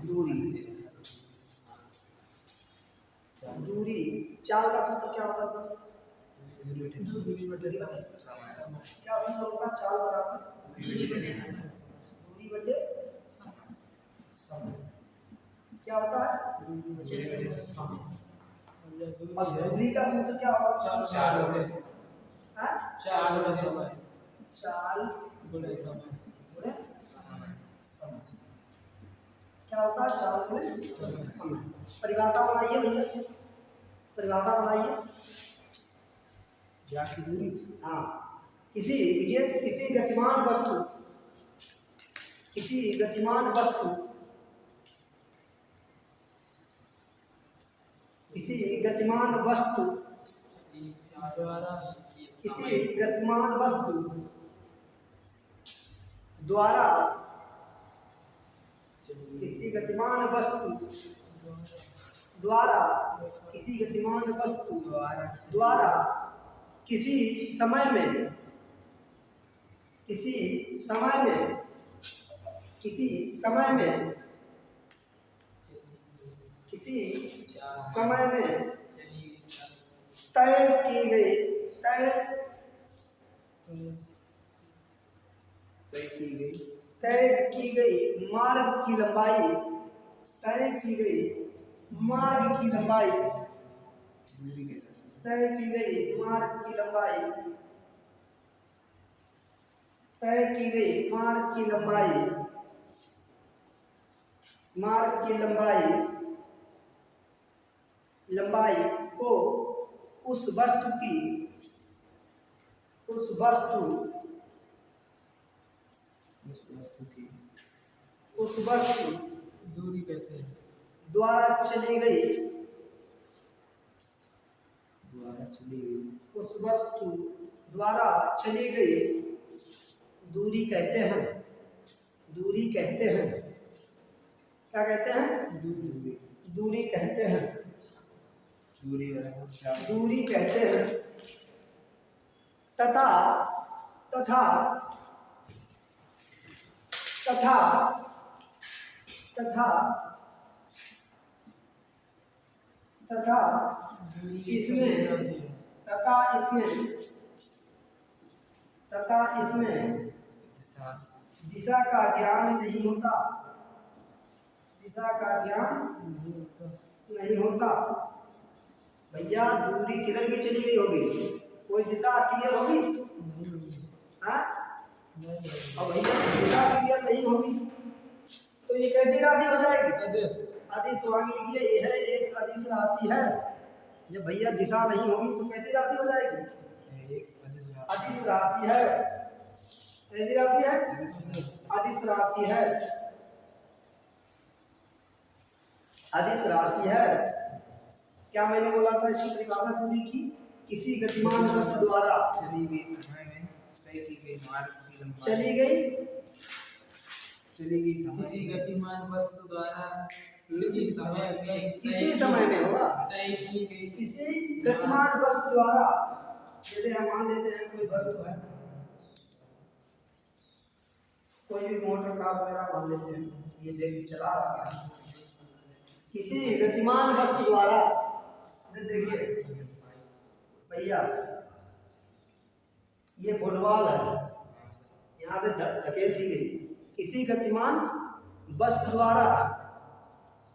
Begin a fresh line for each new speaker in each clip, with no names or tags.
दूरी। दूरी चाल का सूत्र क्या होता है? दूरी बटे क्या सूत्र होगा? चाल बराबर दूरी बटे समय। क्या होता है? और दूरी का सूत्र क्या होगा? चाल गुणे समय। क्या होता है? चाल गुणे समय। परिभाषा बनाइए भैया, परिभाषा बनाइए। हाँ, किसी गतिमान वस्तु किसी गतिमान वस्तु द्वारा किसी समय में तय की गई मार्ग की लंबाई को उस वस्तु
दूरी कहते हैं।
द्वारा चली गई दूरी कहते हैं। क्या कहते हैं? दूरी कहते हैं। तथा इसमें दिशा का ज्ञान नहीं होता। भैया दूरी किधर भी चली गई होगी, कोई दिशा क्लियर होगी? हाँ, और भैया दिशा क्लियर नहीं होगी तो ये कैसी राशि हो जाएगी? अदिश। तो आगे लिखिए, यह एक अदिश राशि है। जब भैया दिशा नहीं होगी तो कैसी राशि हो जाएगी? अदिश राशि है। कैसी राशि है? अदिश राशि है। क्या मैंने बोला था इसकी परिभाषा दूरी की? किसी गतिमान वस्तु द्वारा
चली गई समय में तय की गई मार्ग की लंबाई। किसी गतिमान वस्तु द्वारा किसी समय में होगा तय की गई।
किसी गतिमान वस्तु द्वारा, जैसे हम मान लेते हैं कोई वस्तु है, कोई भी मोटर कार वगैरह मान लेते हैं, ये व्यक्ति चला रहा है किसी गतिमान वस्तु द्वारा। देखिए भैया, ये फुटबॉल है, यहाँ से धकेल दी गई। किसी गतिमान वस्तु द्वारा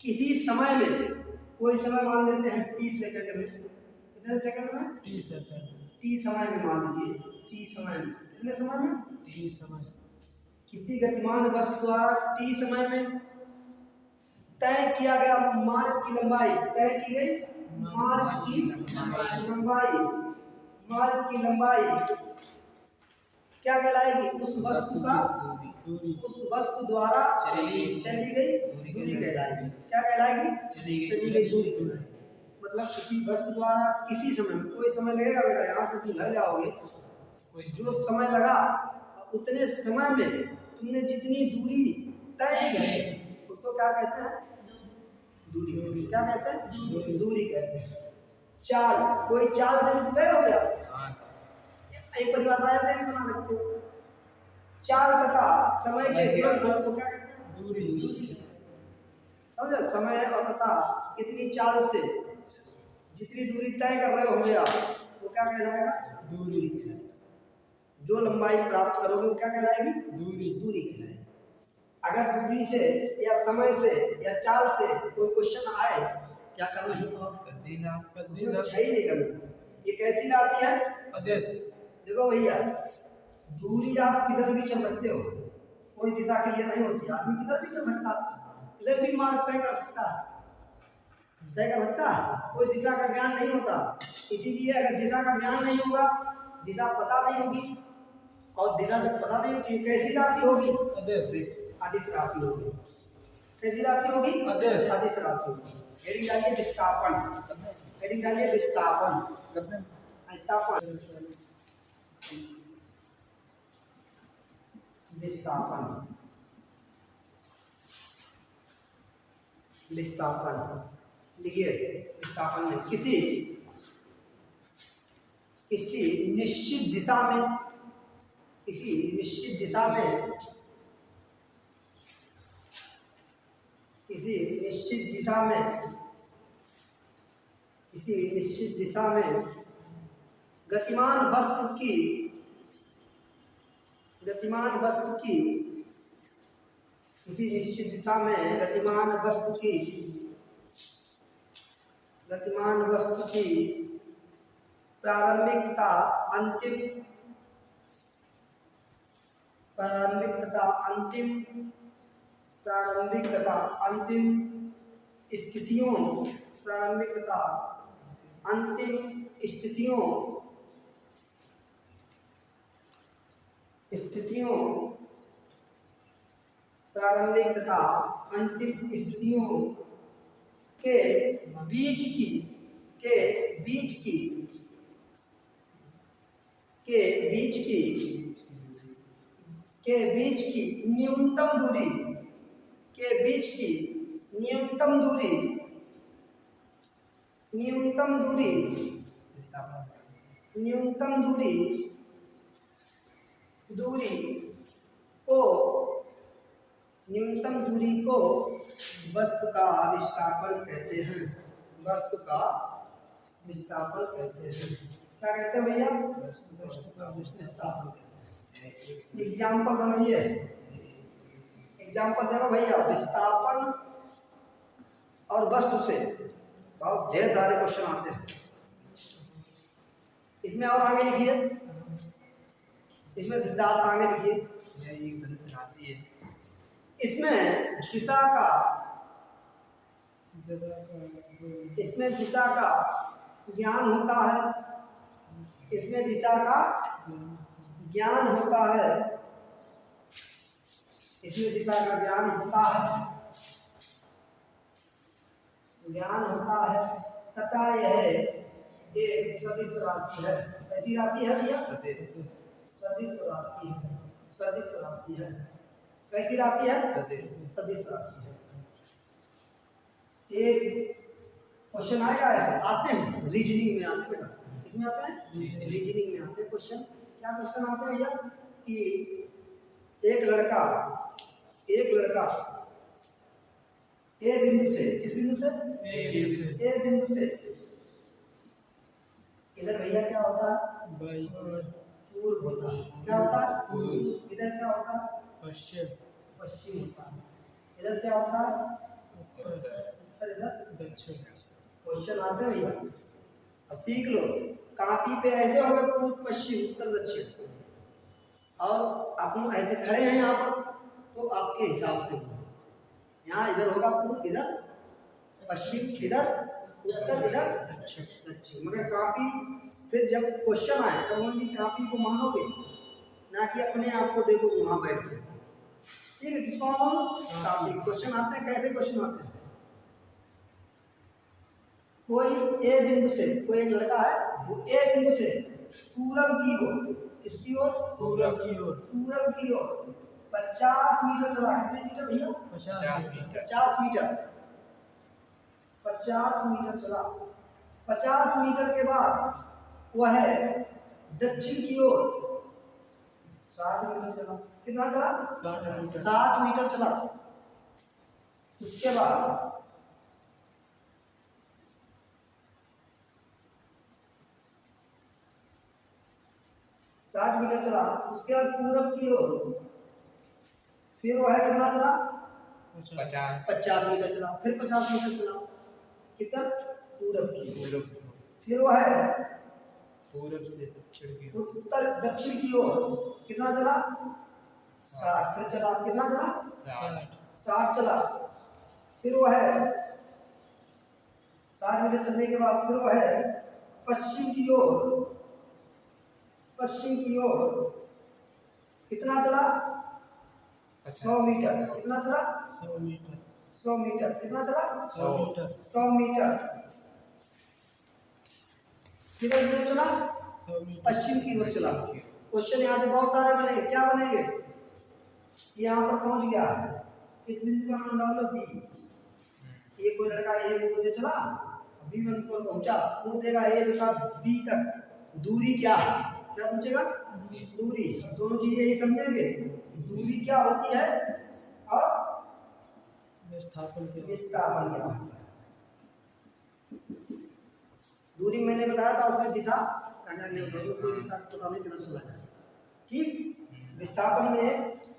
किसी समय में, कोई समय मान लेते हैं t सेकंड में। कितने सेकंड में? t समय में मान लीजिए। कितने समय में? किसी गतिमान वस्तु द्वारा t समय में तय किया गया मार्ग की लंबाई, मार्ग की लंबाई क्या कहलाएगी? उस वस्तु द्वारा चली गई दूरी कहलाएगी। क्या कहलाएगी? चली गई दूरी कहलाएगी। मतलब किसी वस्तु द्वारा किसी समय में, कोई समय लगेगा बेटा, यहाँ से तुम घर जाओगे, जो समय लगा उतने समय में तुमने जितनी दूरी तय की उसको क्या कहते हैं? दूरी। क्या कहते हैं? दूरी कहते हैं। चाल, कोई चाल से भी गए हो गया, एक परिभाषा भी बना सकते हो। चाल तथा समय के गुणनफल को क्या कहते हैं?
दूरी।
समझे? समय और तथा कितनी चाल से जितनी दूरी तय कर रहे होंगे आप, वो क्या कहलाएगा? दूरी कहलाएगा। जो लंबाई प्राप्त करोगे वो क्या कहलाएगी? दूरी कहलाएगी। अगर दूरी से या समय से या चाल से कोई क्वेश्चन आए, क्या करना ही सही नहीं करना। ये कैसी राशि है?
अदेश।
देखो भैया, दूरी आप किधर भी चल सकते हो, कोई दिशा के लिए नहीं होती। आदमी किधर भी चल सकता, किधर भी मार्ग तय कर सकता, कोई दिशा का ज्ञान नहीं होता। इसीलिए अगर दिशा का ज्ञान नहीं होगा, दिशा पता नहीं होगी, और दिशा जब पता नहीं होती, कैसी राशि होगी? अदिश राशि होगी। कैसी राशि होगी? अदिश राशि होगी। हेडिंग डालिए विस्थापन। हेडिंग डालिए विस्थापन। विस्थापन लिखिए। विस्थापन में किसी निश्चित दिशा में, किसी निश्चित दिशा में, किसी निश्चित दिशा में, किसी निश्चित दिशा में गतिमान वस्तु की, गतिमान वस्तु की, किसी निश्चित दिशा में गतिमान वस्तु की, गतिमान वस्तु की प्रारंभिक तथा अंतिम, प्रारंभिक तथा अंतिम, प्रारंभिक तथा अंतिम स्थितियों, प्रारंभिक तथा अंतिम स्थितियों, स्थितियों, प्रारंभिक तथा अंतिम स्थितियों के बीच की, के बीच की, के बीच की, के बीच की न्यूनतम दूरी, के बीच की न्यूनतम दूरी, न्यूनतम दूरी, न्यूनतम दूरी, दूरी को, न्यूनतम दूरी को वस्तु का विस्थापन कहते हैं। वस्तु का विस्थापन कहते हैं। क्या कहते हैं भैया? विस्थापन कहते हैं। एग्जाम्पल समझिए। एग्जाम्पल देखो भैया, विस्थापन और वस्तु से बहुत ढेर सारे क्वेश्चन आते हैं। इसमें और आगे लिखिए, इसमें सिद्धांत आगे लिखिए। इसमें दिशा का, इसमें दिशा का ज्ञान होता है, इसमें दिशा का ज्ञान होता है, इसमें दिशा का ज्ञान होता है, ज्ञान होता है तथा यह एक सदिश राशि है। कैसी राशि है भैया? सदिश राशि है। सदिश राशि है। कैसी राशि है? सदिश राशि है। एक क्वेश्चन आएगा, ऐसे आते हैं रीजनिंग में आते हैं बेटा। किसमें आते हैं? रीजनिंग में आते हैं क्वेश्चन। क्या क्वेश्चन आते हैं भैया? कि एक लड़का ए बिंदु से, किस बिंदु से? ए बिंदु से इधर भैया क्या होता है? पूर्व होता है। क्या होता है? पूर्व। इधर क्या होता है? पश्चिम होता है। इधर क्या होता है? उत्तर। इधर दक्षिण। क्वेश्चन आते हैं भैया, सीख लो। कॉपी पे ऐसे होगा पूर्व पश्चिम उत्तर दक्षिण, और आप ऐसे खड़े हैं यहाँ पर, तो आपके हिसाब से यहाँ इधर होगा पूर्व, इधर पश्चिम, इधर उत्तर, इधर दक्षिण। मगर कॉपी फिर जब क्वेश्चन आए तब ओनली कॉपी को मानोगे, ना कि अपने आप को देखो वहां बैठ के। ठीक है? किसको मानो? कॉपी। क्वेश्चन आते हैं, कैसे क्वेश्चन आते हैं? कोई ए बिंदु से, कोई एक लड़का है, वो ए बिंदु से पूरब की ओर, किसकी ओर? पूरब की ओर। पूरब की ओर 50 मीटर चला। कितने मीटर भैया? 50 मीटर। 50 मीटर चला। 50 मीटर के बाद वह दक्षिण की ओर 60 मीटर चला। कितना चला?
60 मीटर।
60 मीटर चला। उसके बाद 60 मीटर चला। उसके बाद पूरब की ओर फिर वो है कितना चला? 50 मीटर चला। फिर 50 मीटर चला। कितना? पूरब की ओर। फिर वो है
पूरब से दक्षिण की ओर।
उत्तर दक्षिण की ओर कितना चला? 60। फिर चला कितना चला? 60 चला। फिर वो है 60 मीटर चलने के बाद फिर वो है पश्चिम की ओर। पश्चिम की ओर कितना चला? 100 मीटर। कितना चला?
100 मीटर।
100 मीटर। कितना चला?
100 मीटर।
100 मीटर। किधर की ओर चला?
100 मीटर।
पश्चिम की ओर चला। क्वेश्चन यहाँ से बहुत सारे बनेंगे। क्या बनेंगे? यहाँ पर पहुंच गया, इस बिंदु का नाम डालो बी। ये कोई लड़का ए बिंदु से चला, बी बिंदु पर पहुंचा, पूछेगा ए तथा बी तक दूरी क्या है? क्या पूछेगा? दूरी। दोनों चीजें ये समझेंगे, दूरी क्या होती है और विस्थापन क्या होता है। दूरी मैंने बताया था, उसमें दिशा अगर नहीं होती कोई दिशा पता नहीं किधर चला जाए। ठीक। विस्थापन में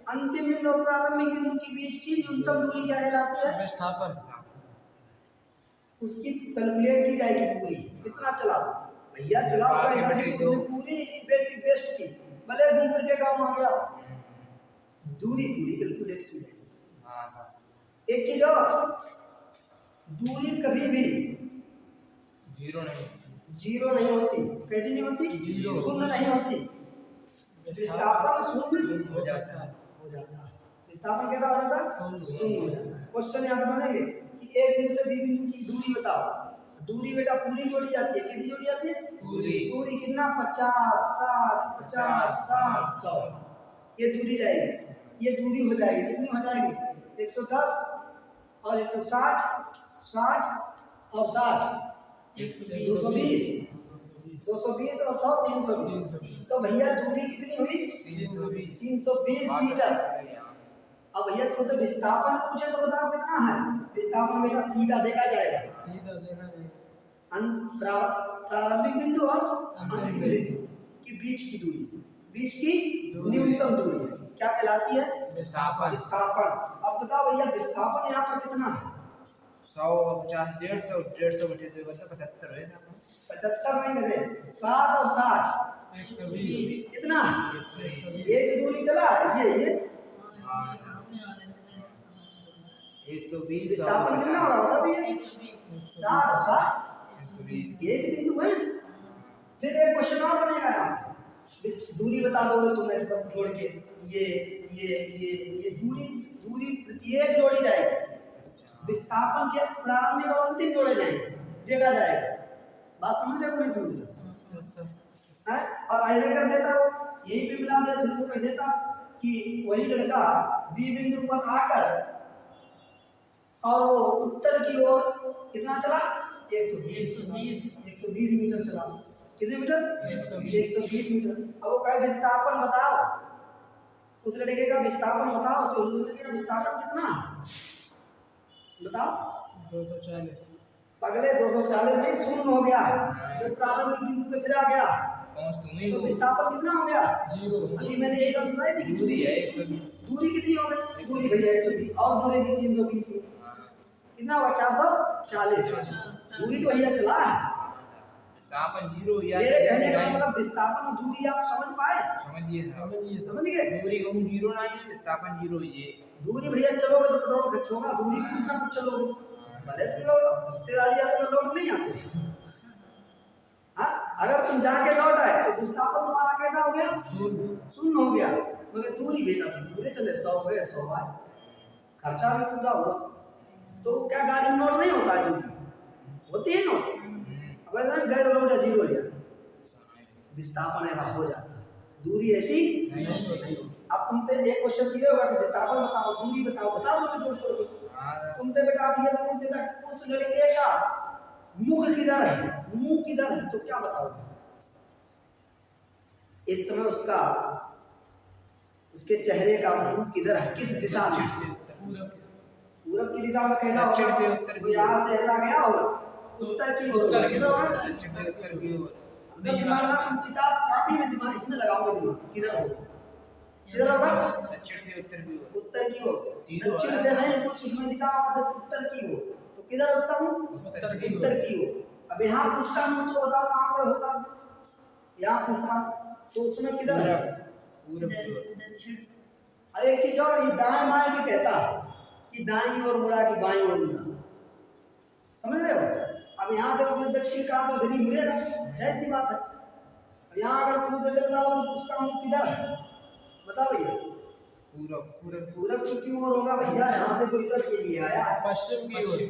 अंतिम बिंदु और प्रारंभिक बिंदु के बीच की न्यूनतम दूरी क्या कहलाती है?
विस्थापन।
उसकी कैलकुलेट की जाएगी पूरी, कितना चला भैया। चला हुआ एनर्जी तो उसने पूरी बेस्ट की, भले घूम फिर के गाँव आ गया, दूरी पूरी कैलकुलेट की जाएगी। एक चीज और, दूरी कभी भी जीरो नहीं होती। कैसी नहीं होती? शून्य नहीं होती। विस्थापन शून्य हो जाता है। विस्थापन कैसा हो जाता है? शून्य हो जाता है। क्वेश्चन याद बनेंगे कि ए बिंदु से बी बिंदु की दूरी बताओ। दूरी बेटा पूरी जोड़ी जाती है। कितनी जोड़ी जाती है? पूरी। कितना? 50, 60, 50, 60, 100। ये दूरी जाएगी, ये दूरी हो जाएगी। कितनी हो जाएगी? 110 और 160, 60 और 60, 220, 220 और 100, 320। तो भैया दूरी कितनी हुई? 320 मीटर। अब भैया तुमसे विस्थापन पूछे तो बताओ कितना है? विस्थापन बेटा सीधा देखा जाएगा, प्रारंभिक बिंदु और अंतिम बिंदु के बीच की दूरी, बीच की न्यूनतम दूरी क्या कहलाती है? विस्थापन। अब बताओ भैया विस्थापन यहाँ पर कितना है?
100, 50, 150 बटे 2 बचा 75 है ना।
75 नहीं बजे 60 और 60
120।
कितना? ये दूरी चला ये
120।
विस्थापन कितना होगा बता भैया? 60 और 60 एक बिंदु है। फिर एक क्वेश्चन और बनेगा यहाँ, दूरी बता दोगे तो मैं सब जोड़ के ये दूरी प्रत्येक जोड़ी जाएगी। विस्थापन के प्रारंभिक और अंतिम जोड़े जाएंगे, देखा जाएगा। बात समझ रहे हो नहीं समझ रहे? और ऐसे कर देता वो यही पे मिला दे, फिर को कह देता कि वही लड़का बी बिंदु पर आकर और वो उत्तर की ओर कितना चला? 120 मीटर चला। कितने मीटर? 120 मीटर। अब वो कहे विस्थापन बताओ, उस लड़के का विस्थापन बताओ, तो विस्थापन कितना बताओ?
240।
पगले 240 नहीं, शून्य हो गया। जो प्रारंभिक बिंदु पे फिर आ गया तो विस्थापन कितना हो गया? 0। अभी मैंने एक बात बताई थी कि दूरी है 120। दूरी कितनी हो गई? दूरी भैया 120 और जुड़ेगी 320 में, कितना हुआ? 440। दूरी तो भैया चला है।
विस्थापन 0 या
मेरे कहने का मतलब विस्थापन और दूरी आप समझ पाए? समझ गए?
दूरी कहूं 0 नहीं है, विस्थापन 0 ये।
दूरी भैया चलोगे तो पेट्रोल खर्च होगा, दूरी भी कुछ ना कुछ चलोगे। भले तुम लोग रिश्तेदारी आते तो लौट नहीं आते। हाँ, अगर तुम जाके लौट आए तो विस्थापन तुम्हारा कैसा हो गया? शून्य हो गया। मगर दूरी बेटा तुम पूरे चले, 100 गए 100 आए, खर्चा भी पूरा हुआ। तो क्या गाड़ी में नोट नहीं होता है? दूरी होती है नोट। अब ऐसा गए लौट 0 हो जाए, विस्थापन ऐसा हो जाता है। दूरी ऐसी नहीं होती। अब तुमसे एक क्वेश्चन किया होगा कि विस्थापन बताओ, दूरी बताओ, बता दो जोड़ जोड़ के। तुमसे बेटा अब ये पूछ देता उस लड़के का मुख किधर है, मुंह किधर है, तो क्या बताओगे? इस समय उसका उसके चेहरे का मुंह किधर है, किस दिशा में?
दक्षिण से उत्तर, पूरब
पूरब की दिशा में कहना
दक्षिण
होगा,
से उत्तर
वो यहाँ से ऐसा गया होगा, उत्तर की ओर होगा। किधर होगा?
दक्षिण से उत्तर की ओर।
मतलब दिमाग ना, तुम किताब कॉपी में दिमाग इसमें लगाओगे, दिमाग किधर होगा? किधर होगा?
दक्षिण से उत्तर की ओर।
उत्तर की ओर।
सीधे
दक्षिण
होगा।
से नहीं, कुछ उसमें लिखा होगा तो उत्तर की ओर, तो किधर है उसका मुंह?
उत्तर की ओर।
उत्तर की ओर। अब यहाँ पूछता हूँ तो बताओ कहाँ पे होगा? यहाँ पूछता हूँ तो उसमें किधर है?
पूरब की ओर।
दक्षिण।
और एक चीज और, ये दाएं बाएं भी कहता है कि दाईं ओर मुड़ा कि बाईं ओर मुड़ा, समझ रहे हो? अब यहाँ देखो दक्षिण कहा तो इधर ही मुड़ेगा, जाहिर सी बात है। अब यहाँ अगर पूछ दे बताओ उसका मुंह किधर है, बताओ भैया।
पूरब। पूरब।
पूरब की क्यों ओर होगा भैया? यहाँ देखो इधर के लिए आया,
पश्चिम की ओर।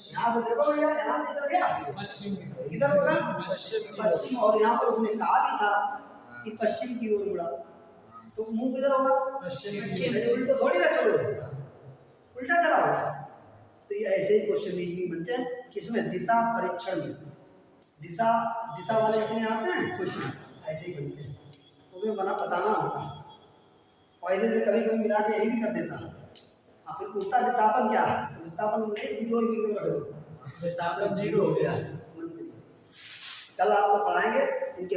यहाँ तो देखो भैया, यहाँ से इधर गया,
पश्चिम की ओर।
किधर होगा?
पश्चिम की ओर।
पश्चिम। और यहाँ पर उसने कहा भी था कि पश्चिम की ओर मुड़ा, तो मुंह किधर होगा?
पश्चिम की ओर।
पहले उल्टो थोड़ी ना चलो, उल्टा चला होगा। तो ये ऐसे ही क्वेश्चन रीजनिंग बनते हैं, किसमें? दिशा परीक्षण में। दिशा दिशा वाले कितने आते हैं क्वेश्चन, ऐसे ही बनते हैं, उसमें बना बताना होता है। पहले से कभी कभी मिला के यही भी कर देता है। आप फिर पूछता विस्थापन क्या है, विस्थापन नहीं जोड़ के रख दो, विस्थापन 0 हो गया है। कल आपको पढ़ाएंगे इनके